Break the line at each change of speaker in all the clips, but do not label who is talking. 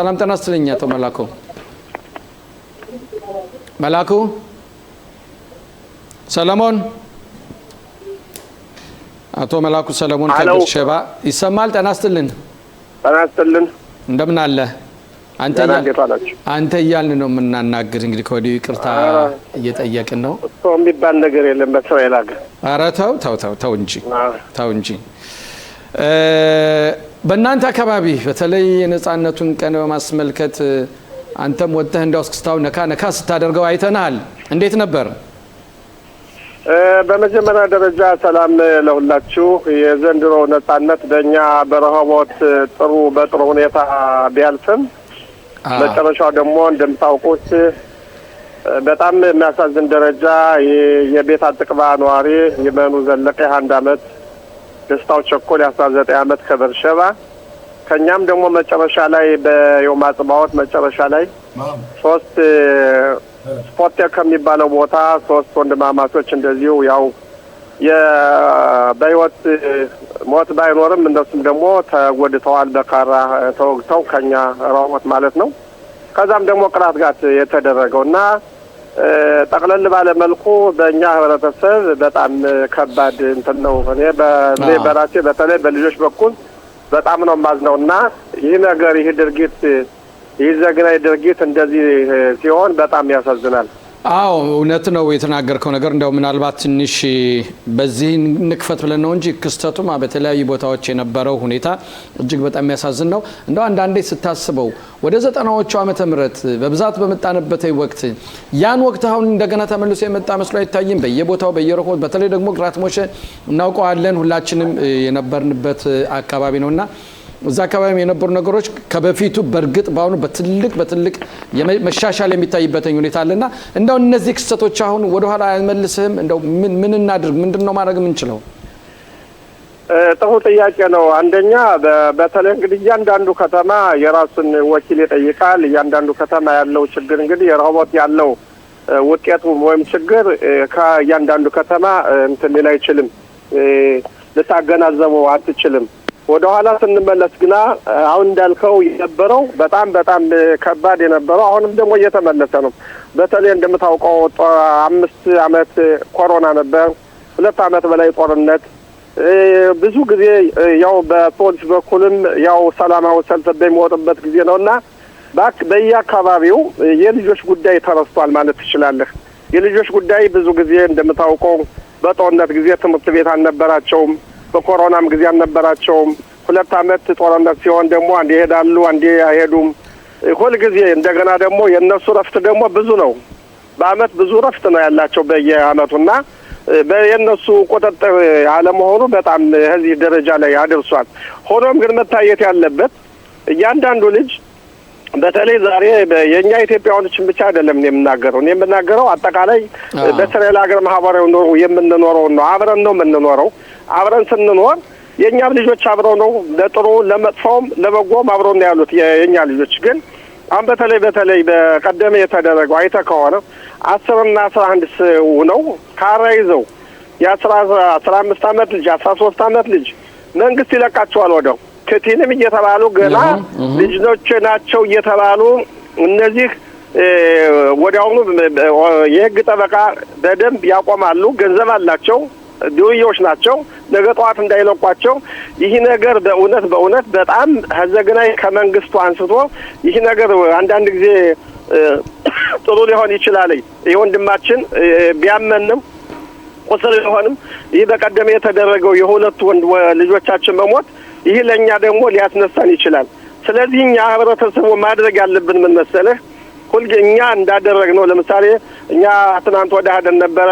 ሰላም ጤና ይስጥልኝ አቶ መላኩ ሰለሞን አቶ መላኩ ሰለሞን ከበርሸባ ይሰማል? ጤና ይስጥልን። እንደምን አለ? አንተ እያልን ነው የምናናግር። እንግዲህ ከወዲሁ ይቅርታ እየጠየቅን ነው።
እሱ የሚባል ነገር የለም በእስራኤል ሀገር።
ኧረ ተው እንጂ በእናንተ አካባቢ በተለይ የነጻነቱን ቀን በማስመልከት አንተም ወጥተህ እንዳው እስክስታው ነካ ስታደርገው አይተናል። እንዴት ነበር?
በመጀመሪያ ደረጃ ሰላም ለሁላችሁ። የዘንድሮ ነጻነት በእኛ በረሃቦት በጥሩ ሁኔታ ቢያልፍም መጨረሻው ደግሞ እንደምታውቁት በጣም የሚያሳዝን ደረጃ የቤት አጥቅባ ነዋሪ የመኑ ዘለቀ 1 አመት ደስታው ቸኮል 19 አመት ከበርሸባ ከኛም ደግሞ መጨረሻ ላይ በዮማ ጽባዎት መጨረሻ ላይ 3 ስፖርት ከሚባለው ቦታ 3 ወንድማማቾች እንደዚሁ ያው በህይወት ሞት ባይኖርም እነሱም ደግሞ ተጎድተዋል። በካራ ተወግተው ከኛ ራውት ማለት ነው። ከዛም ደግሞ ቅራት ጋር የተደረገውና ጠቅለል ባለ መልኩ በእኛ ህብረተሰብ በጣም ከባድ እንትን ነው። እኔ በራሴ በተለይ በልጆች በኩል በጣም ነው ማዝነውና ይህ ድርጊት ይህ ዘግናኝ ድርጊት እንደዚህ ሲሆን በጣም ያሳዝናል።
አዎ እውነት ነው የተናገርከው ነገር። እንደው ምናልባት ትንሽ በዚህ ንክፈት ብለን ነው እንጂ ክስተቱማ በተለያዩ ቦታዎች የነበረው ሁኔታ እጅግ በጣም የሚያሳዝን ነው። እንደው አንዳንዴ ስታስበው ወደ 90ዎቹ ዓመተ ምህረት በብዛት በመጣንበት ወቅት ያን ወቅት አሁን እንደገና ተመልሶ የመጣ መስሎ አይታይም። በየቦታው በየረሆት በተለይ ደግሞ ግራት ሞሸ እናውቀዋለን፣ ሁላችንም የነበርንበት አካባቢ ነውና እዛ አካባቢ የነበሩ ነገሮች ከበፊቱ በርግጥ ባሁኑ በትልቅ መሻሻል የሚታይበት ሁኔታ አለና እንደው እነዚህ ክስተቶች አሁን ወደ ኋላ አይመልስህም? እንደው ምን እናድርግ? ምንድነው ማድረግ የምንችለው?
ጥሩ ጥያቄ ነው። አንደኛ በተለይ እንግዲህ እያንዳንዱ ከተማ የራሱን ወኪል ይጠይቃል። እያንዳንዱ ከተማ ያለው ችግር እንግዲህ የረሆቦት ያለው ውጤቱ ወይም ችግር ከእያንዳንዱ ከተማ እንትን ሊል አይችልም፣ ልታገናዘበው አትችልም። ወደ ኋላ ስንመለስ ግና አሁን እንዳልከው የነበረው በጣም ከባድ የነበረው አሁንም ደግሞ እየተመለሰ ነው። በተለይ እንደምታውቀው 5 አመት ኮሮና ነበር፣ 2 አመት በላይ ጦርነት፣ ብዙ ጊዜ ያው በፖሊስ በኩልም ያው ሰላማዊ ሰልፍ በሚወጣበት ጊዜ ነውና በየአካባቢው የልጆች ጉዳይ ተረስቷል ማለት ትችላለህ። የልጆች ጉዳይ ብዙ ጊዜ እንደምታውቀው በጦርነት ጊዜ ትምህርት ቤት አልነበራቸውም፣ በኮሮናም ጊዜ አልነበራቸውም። 2 አመት ጦርነት ሲሆን ደግሞ አንዴ ይሄዳሉ አንዴ አይሄዱም። ሁሉ ጊዜ እንደገና ደግሞ የነሱ ረፍት ደግሞ ብዙ ነው። በአመት ብዙ ረፍት ነው ያላቸው በየአመቱና በየነሱ ቁጥጥር አለመሆኑ በጣም እዚህ ደረጃ ላይ አድርሷል። ሆኖም ግን መታየት ያለበት እያንዳንዱ ልጅ በተለይ ዛሬ የኛ ኢትዮጵያውያኖችን ብቻ አይደለም የምናገረው። እኔ የምናገረው አጠቃላይ በእስራኤል ሀገር ማህበራዊ ኑሮ የምንኖረው ነው። አብረን ነው የምንኖረው። አብረን ስንኖር የኛም ልጆች አብረው ነው ለጥሩ ለመጥፎም ለበጎም አብረው ነው ያሉት የኛ ልጆች። ግን አሁን በተለይ በቀደም የተደረገው አይተህ ከሆነ 10 እና 11 ነው ካራ ይዘው የ15 አመት ልጅ 13 አመት ልጅ መንግስት ይለቃቸዋል ወደው ከቲንም እየተባሉ ገና ልጆች ናቸው እየተባሉ እነዚህ ወዲያውኑ የህግ ጠበቃ በደንብ ያቆማሉ። ገንዘብ አላቸው፣ ዲዮዎች ናቸው። ነገ ጠዋት እንዳይለቋቸው ይህ ነገር በእውነት በጣም ዘግናኝ ከመንግስቱ አንስቶ ይህ ነገር አንዳንድ ጊዜ ጥሩ ሊሆን ይችላል። የወንድማችን ቢያመንም ቁስል ሊሆንም ይህ በቀደም የተደረገው የሁለቱ ልጆቻችን መሞት ይህ ለኛ ደግሞ ሊያስነሳን ይችላል። ስለዚህ እኛ ህብረተሰቡ ማድረግ ያለብን ምን መሰለህ? ሁልጊዜ እንዳደረግነው ለምሳሌ እኛ ትናንት ወደ ሀደን ነበረ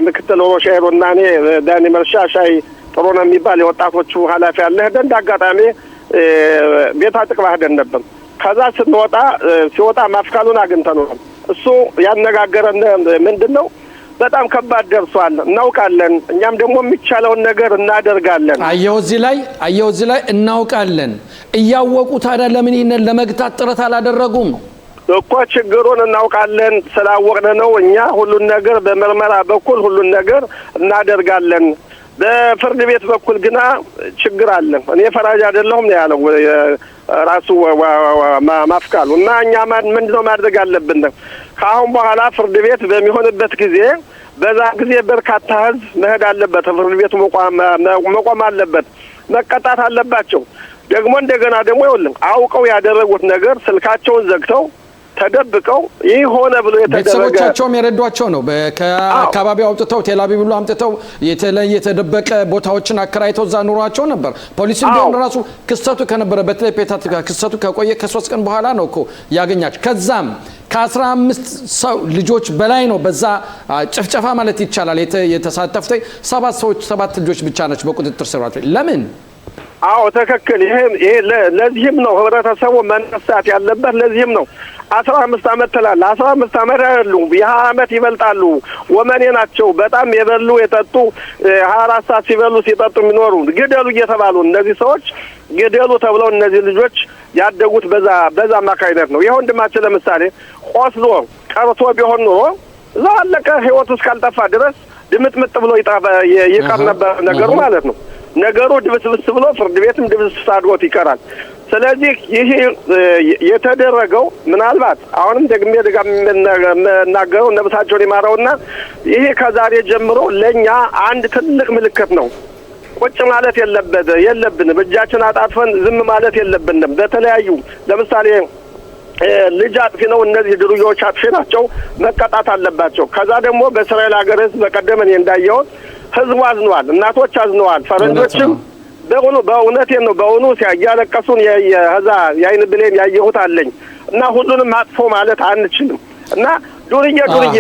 ምክትል ሮሻይሮና እኔ ዳኒ መርሻሻይ ጥሩ ነው የሚባል የወጣቶቹ ኃላፊ ያለ ሄደን እንዳጋጣሚ ቤት አጥቅባ ሄደን ነበር። ከዛ ሲወጣ ማፍካሉን አግኝተነዋል። እሱ ያነጋገረን ምንድነው በጣም ከባድ ደርሷል፣ እናውቃለን። እኛም ደግሞ የሚቻለውን ነገር እናደርጋለን።
አየው እዚህ ላይ እናውቃለን። እያወቁ ታዲያ ለምን ይሄንን ለመግታት ጥረት አላደረጉም?
እኮ ችግሩን እናውቃለን። ስላወቅን ነው እኛ ሁሉን ነገር በመርመራ በኩል ሁሉን ነገር እናደርጋለን። በፍርድ ቤት በኩል ግና ችግር አለ። እኔ ፈራጅ አይደለሁም ነው ያለው ራሱ ማፍቃሉ እና እኛ ምንድነው ማድረግ አለብን? ከአሁን በኋላ ፍርድ ቤት በሚሆንበት ጊዜ በዛ ጊዜ በርካታ ህዝብ መሄድ አለበት። ፍርድ ቤቱ መቆም አለበት፣ መቀጣት አለባቸው። ደግሞ እንደገና ደግሞ ይኸውልህ አውቀው ያደረጉት ነገር ስልካቸውን ዘግተው ተደብቀው ይህ ሆነ ብሎ የተደረገ
ቤተሰቦቻቸውም የረዷቸው ነው። ከአካባቢው አውጥተው ቴልአቪቭ ብሎ አምጥተው የተደበቀ ቦታዎችን አከራይተው እዛ ኑሯቸው ነበር። ፖሊስ ቢሆን ራሱ ክስተቱ ከነበረ በተለይ ፔታትጋ ክስተቱ ከቆየ ከ3 ቀን በኋላ ነው እኮ ያገኛቸው። ከዛም ከ15 ሰው ልጆች በላይ ነው በዛ ጭፍጨፋ ማለት ይቻላል የተሳተፉት። 7 ልጆች ብቻ ናቸው በቁጥጥር ስር ዋሉ። ለምን?
አዎ ትክክል። ይሄ ለዚህም ነው ህብረተሰቡ መነሳት ያለበት። ለዚህም ነው 15 አመት ተላላ 15 አመት አይደሉም፣ የ20 አመት ይበልጣሉ። ወመኔ ናቸው። በጣም የበሉ የጠጡ 24 ሰዓት ሲበሉ ሲጠጡ የሚኖሩ ግደሉ እየተባሉ እነዚህ ሰዎች ግደሉ ተብለው እነዚህ ልጆች ያደጉት በዛ አማካይነት ነው። የወንድማችን ለምሳሌ ቆስሎ ቀርቶ ቢሆን ኖሮ እዛው አለቀ። ህይወቱ እስካልጠፋ ድረስ ድምጥምጥ ብሎ ይቀር ነበር ነገሩ ማለት ነው። ነገሩ ድብስብስ ብሎ ፍርድ ቤትም ድብስብስ አድርጎት ይቀራል። ስለዚህ ይሄ የተደረገው ምናልባት አሁንም ደግሜ የምናገረው ነብሳቸውን ይማረውና ይሄ ከዛሬ ጀምሮ ለኛ አንድ ትልቅ ምልክት ነው። ቁጭ ማለት የለብንም። እጃችን አጣጥፈን ዝም ማለት የለብንም። በተለያዩ ለምሳሌ ልጅ አጥፊ ነው፣ እነዚህ ድሩዮች አጥፊ ናቸው፣ መቀጣት አለባቸው። ከዛ ደግሞ በእስራኤል ሀገር ህዝብ በቀደም እኔ እንዳየሁት ህዝቡ አዝነዋል፣ እናቶች አዝነዋል፣ ፈረንጆችም በእውነቴን ነው በእውኑ ሲያለቀሱን የአይን ብሌን ያየሁት አለኝ እና ሁሉንም አጥፎ ማለት አንችልም እና ዱርዬ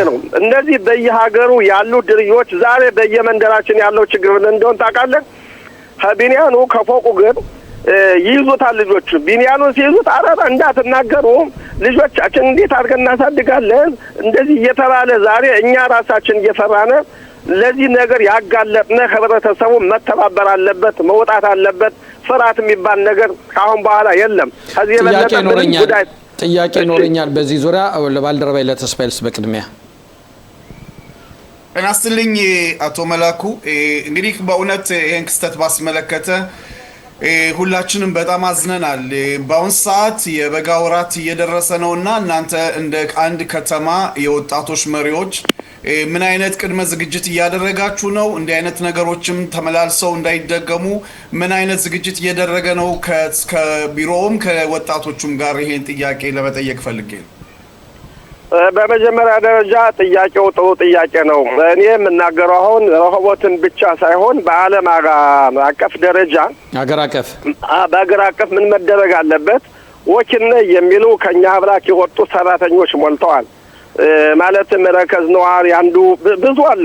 ነው። እነዚህ በየሀገሩ ያሉ ድርዮች ዛሬ በየመንደራችን ያለው ችግር እንደሆነ ታውቃለህ። ከቢንያኑ ከፎቁ ግን ይይዙታል ልጆቹ። ቢንያኑን ሲይዙት አረባ እንዳትናገሩ ልጆቻችን እንዴት አድርገን እናሳድጋለን እንደዚህ እየተባለ ዛሬ እኛ ራሳችን እየፈራነ ለዚህ ነገር ያጋለጥነ ህብረተሰቡ መተባበር አለበት፣ መውጣት አለበት። ፍርሃት የሚባል ነገር ካሁን በኋላ የለም። ከዚህ የበለጠ
ጥያቄ ኖረኛል በዚህ ዙሪያ ለባልደረባይ ለተስፋይልስ በቅድሚያ
እናስተልኝ አቶ መላኩ እንግዲህ በእውነት ይሄን ክስተት ባስመለከተ ሁላችንም በጣም አዝነናል። በአሁን ሰዓት የበጋ ወራት እየደረሰ ነውና እናንተ እንደ አንድ ከተማ የወጣቶች መሪዎች ምን አይነት ቅድመ ዝግጅት እያደረጋችሁ ነው? እንዲህ አይነት ነገሮችም ተመላልሰው እንዳይደገሙ ምን አይነት ዝግጅት እየደረገ ነው? ከቢሮውም ከወጣቶቹም ጋር ይሄን ጥያቄ ለመጠየቅ ፈልጌ ነው።
በመጀመሪያ ደረጃ ጥያቄው ጥሩ ጥያቄ ነው። እኔ የምናገረው አሁን ረሆቦትን ብቻ ሳይሆን በዓለም አቀፍ ደረጃ በአገር አቀፍ ምን መደረግ አለበት? ወኪነ የሚሉ ከኛ አብራክ የወጡ ሰራተኞች ሞልተዋል። ማለትም ረከዝ ነዋሪ አንዱ ብዙ አለ።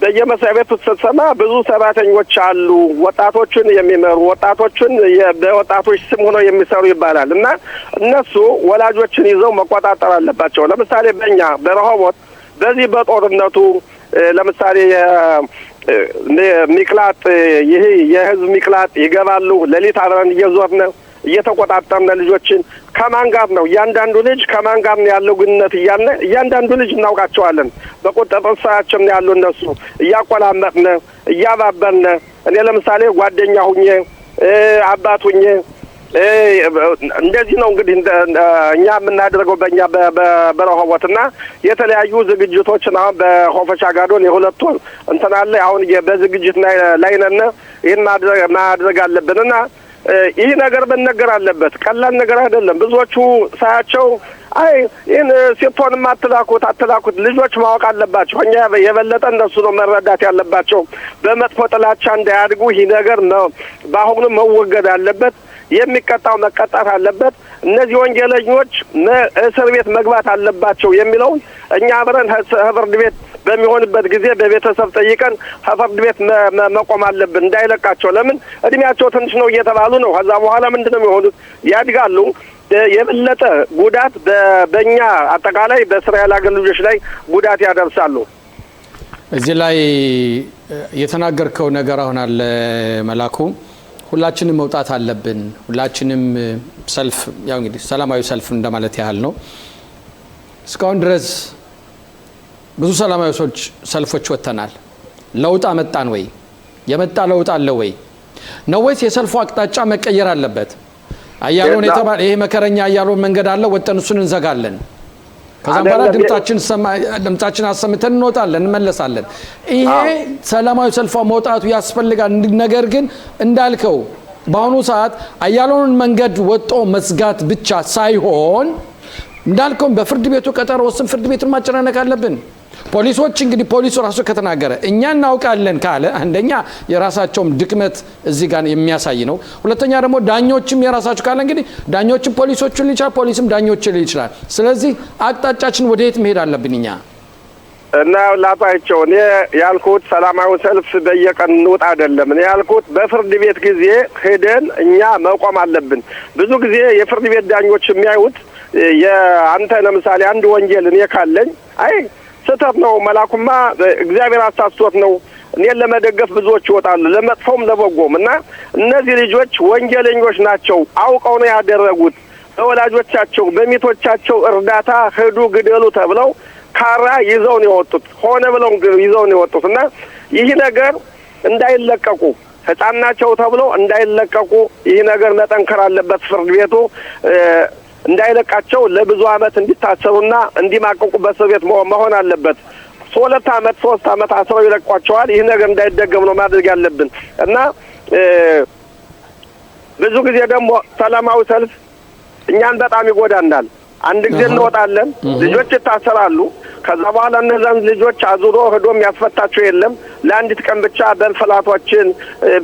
በየመስሪያ ቤቱ ስትሰማ ብዙ ሰራተኞች አሉ፣ ወጣቶችን የሚመሩ ወጣቶችን በወጣቶች ስም ሆነው የሚሰሩ ይባላል እና እነሱ ወላጆችን ይዘው መቆጣጠር አለባቸው። ለምሳሌ በእኛ በረሆቦት በዚህ በጦርነቱ ለምሳሌ ሚቅላጥ ይሄ የህዝብ ሚቅላጥ ይገባሉ። ሌሊት አብረን እየዞርን እየተቆጣጠርን ልጆችን ከማን ጋር ነው እያንዳንዱ ልጅ ከማን ጋር ነው ያለው ግንኙነት እያለ እያንዳንዱ ልጅ እናውቃቸዋለን። በቁጥጥር ስራችን ነው ያሉ እነሱ እያቆላመጥን እያባበልን። እኔ ለምሳሌ ጓደኛ ሁኜ አባት ሁኜ እንደዚህ ነው እንግዲህ እኛ የምናደርገው በእኛ በረሆቦትና የተለያዩ ዝግጅቶችን አሁን በሆፈሻ ጋዶን የሁለት ወር እንትን አለ። አሁን በዝግጅት ላይ ነን። ይህን ማድረግ አለብንና ይህ ነገር መነገር አለበት። ቀላል ነገር አይደለም። ብዙዎቹ ሳያቸው አይ ይህን ሴቶንም አትላኩት ልጆች ማወቅ አለባቸው። እኛ የበለጠ እነሱ ነው መረዳት ያለባቸው። በመጥፎ ጥላቻ እንዳያድጉ ይህ ነገር ነው በአሁኑ መወገድ አለበት። የሚቀጣው መቀጣት አለበት። እነዚህ ወንጀለኞች እስር ቤት መግባት አለባቸው የሚለው እኛ አብረን ፍርድ ቤት በሚሆንበት ጊዜ በቤተሰብ ጠይቀን ፍርድ ቤት መቆም አለብን እንዳይለቃቸው። ለምን እድሜያቸው ትንሽ ነው እየተባሉ ነው። ከዛ በኋላ ምንድነው የሚሆኑት? ያድጋሉ። የበለጠ ጉዳት በእኛ አጠቃላይ በእስራኤል ሀገር ልጆች ላይ ጉዳት ያደርሳሉ።
እዚህ ላይ የተናገርከው ነገር አሁን አለ መላኩ፣ ሁላችንም መውጣት አለብን። ሁላችንም ሰልፍ ያው እንግዲህ ሰላማዊ ሰልፍ እንደማለት ያህል ነው። እስካሁን ድረስ ብዙ ሰላማዊ ሰልፎች ወጥተናል። ለውጥ አመጣን ወይ? የመጣ ለውጥ አለ ወይ? ነው ወይስ የሰልፉ አቅጣጫ መቀየር አለበት? አያሎን የተባለ ይሄ መከረኛ አያሎን መንገድ አለ፣ ወጠን እሱን እንዘጋለን። ከዛ በኋላ ድምጻችን አሰምተን እንወጣለን፣ እንመለሳለን። ይሄ ሰላማዊ ሰልፏ መውጣቱ ያስፈልጋል። ነገር ግን እንዳልከው በአሁኑ ሰዓት አያሎን መንገድ ወጦ መዝጋት ብቻ ሳይሆን እንዳልከው በፍርድ ቤቱ ቀጠሮ ወስን ፍርድ ቤቱን ማጨናነቅ አለብን። ፖሊሶች እንግዲህ ፖሊሱ ራሱ ከተናገረ እኛ እናውቃለን ካለ አንደኛ የራሳቸውም ድክመት እዚህ ጋር የሚያሳይ ነው። ሁለተኛ ደግሞ ዳኞችም የራሳቸው ካለ እንግዲህ ዳኞችም ፖሊሶችን ሊቻል ፖሊስም ዳኞችን ሊችላል። ስለዚህ አቅጣጫችን ወደየት መሄድ አለብን እኛ?
እና ላጣቸው እኔ ያልኩት ሰላማዊ ሰልፍ በየቀን እንውጣ አይደለም። እኔ ያልኩት በፍርድ ቤት ጊዜ ሄደን እኛ መቆም አለብን። ብዙ ጊዜ የፍርድ ቤት ዳኞች የሚያዩት አንተ ለምሳሌ አንድ ወንጀል እኔ ካለኝ አይ ስተት ነው መላኩማ እግዚአብሔር አሳስቶት ነው እኔን ለመደገፍ ብዙዎች ይወጣሉ ለመጥፎም ለበጎም እና እነዚህ ልጆች ወንጀለኞች ናቸው አውቀው ነው ያደረጉት በወላጆቻቸው በሚቶቻቸው እርዳታ ሄዱ ግደሉ ተብለው ካራ ይዘው ነው የወጡት ሆነ ብለው ይዘው ነው የወጡትና ይህ ነገር እንዳይለቀቁ ህፃናቸው ተብለው እንዳይለቀቁ ይህ ነገር መጠንከር አለበት ፍርድ ቤቱ እንዳይለቃቸው ለብዙ አመት እንዲታሰሩና እንዲማቀቁ በእስር ቤት መሆን አለበት። 2 አመት 3 አመት አስረው ይለቋቸዋል። ይህ ነገር እንዳይደገም ነው ማድረግ ያለብን እና ብዙ ጊዜ ደግሞ ሰላማዊ ሰልፍ እኛን በጣም ይጎዳናል። አንድ ጊዜ እንወጣለን፣ ልጆች ይታሰራሉ። ከዛ በኋላ እነዛን ልጆች አዙሮ ሄዶም ያስፈታቸው የለም። ለአንዲት ቀን ብቻ በእንፈላቷችን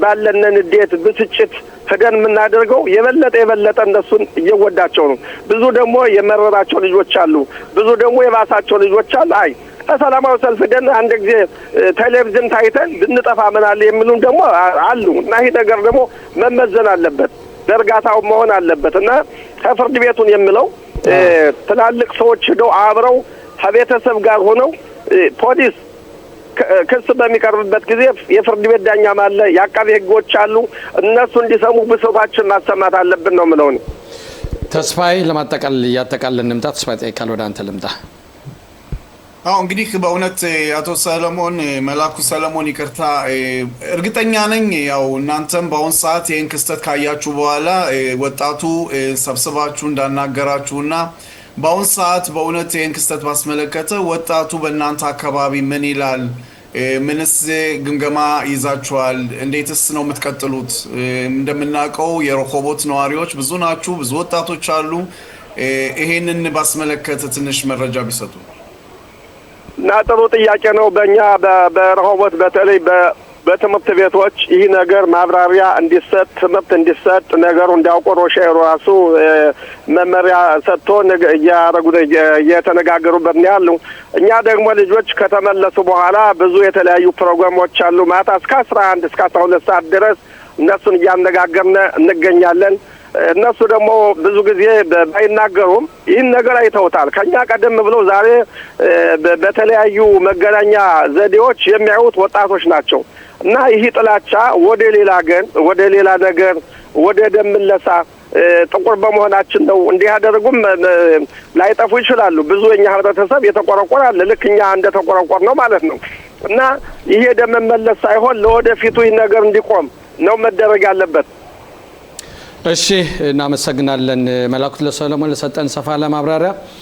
ባለነን እንዴት ብስጭት ሄደን የምናደርገው የበለጠ እነሱን እየጎዳቸው ነው። ብዙ ደግሞ የመረራቸው ልጆች አሉ፣ ብዙ ደግሞ የባሳቸው ልጆች አሉ። አይ ሰላማዊ ሰልፍ ሄደን አንድ ጊዜ ቴሌቪዥን ታይተን ብንጠፋ ምን አለ የሚሉን ደግሞ አሉ እና ይሄ ነገር ደግሞ መመዘን አለበት፣ በእርጋታው መሆን አለበት እና ከፍርድ ቤቱን የሚለው ትላልቅ ሰዎች ሄደው አብረው ከቤተሰብ ጋር ሆነው ፖሊስ ክስ በሚቀርብበት ጊዜ የፍርድ ቤት ዳኛ ማለ ያቃቤ ህጎች አሉ እነሱ እንዲሰሙ ብሶታችን ማሰማት አለብን ነው የምለው።
ተስፋዬ ለማጠቃለል ያጠቃለን እንምጣ። ተስፋዬ ጠይቃል ወደ አንተ ልምጣ።
እንግዲህ በእውነት አቶ ሰለሞን መላኩ ሰለሞን ይቅርታ እርግጠኛ ነኝ ያው እናንተም በአሁን ሰዓት ይህን ክስተት ካያችሁ በኋላ ወጣቱ ሰብስባችሁ እንዳናገራችሁና በአሁን ሰዓት በእውነት ይህን ክስተት ባስመለከተ ወጣቱ በእናንተ አካባቢ ምን ይላል? ምንስ ግምገማ ይዛችኋል? እንዴትስ ነው የምትቀጥሉት? እንደምናውቀው የረሆቦት ነዋሪዎች ብዙ ናችሁ፣ ብዙ ወጣቶች አሉ። ይሄንን ባስመለከተ ትንሽ መረጃ ቢሰጡ።
እና ጥሩ ጥያቄ ነው። በእኛ በረሆቦት በተለይ በትምህርት ቤቶች ይህ ነገር ማብራሪያ እንዲሰጥ ትምህርት እንዲሰጥ ነገሩ እንዲያውቁ ሮሻይሩ ራሱ መመሪያ ሰጥቶ እየተነጋገሩበት ነው ያሉ። እኛ ደግሞ ልጆች ከተመለሱ በኋላ ብዙ የተለያዩ ፕሮግራሞች አሉ። ማታ እስከ 11 እስከ 12 ሰዓት ድረስ እነሱን እያነጋገርን እንገኛለን። እነሱ ደግሞ ብዙ ጊዜ ባይናገሩም ይህን ነገር አይተውታል። ከኛ ቀደም ብለው ዛሬ በተለያዩ መገናኛ ዘዴዎች የሚያዩት ወጣቶች ናቸው እና ይህ ጥላቻ ወደ ሌላ ነገር ወደ ደም ምለሳ ጥቁር በመሆናችን ነው እንዲህ ያደረጉም ላይጠፉ ይችላሉ። ብዙ የኛ ህብረተሰብ የተቆረቆረ አለ ልክ እኛ እንደተቆረቆር ነው ማለት ነው እና ይሄ ደም መለስ ሳይሆን ለወደፊቱ ይህ ነገር እንዲቆም ነው መደረግ ያለበት።
እሺ እናመሰግናለን መላኩ ሰለሞን ለሰጠን ሰፋ ለማብራሪያ።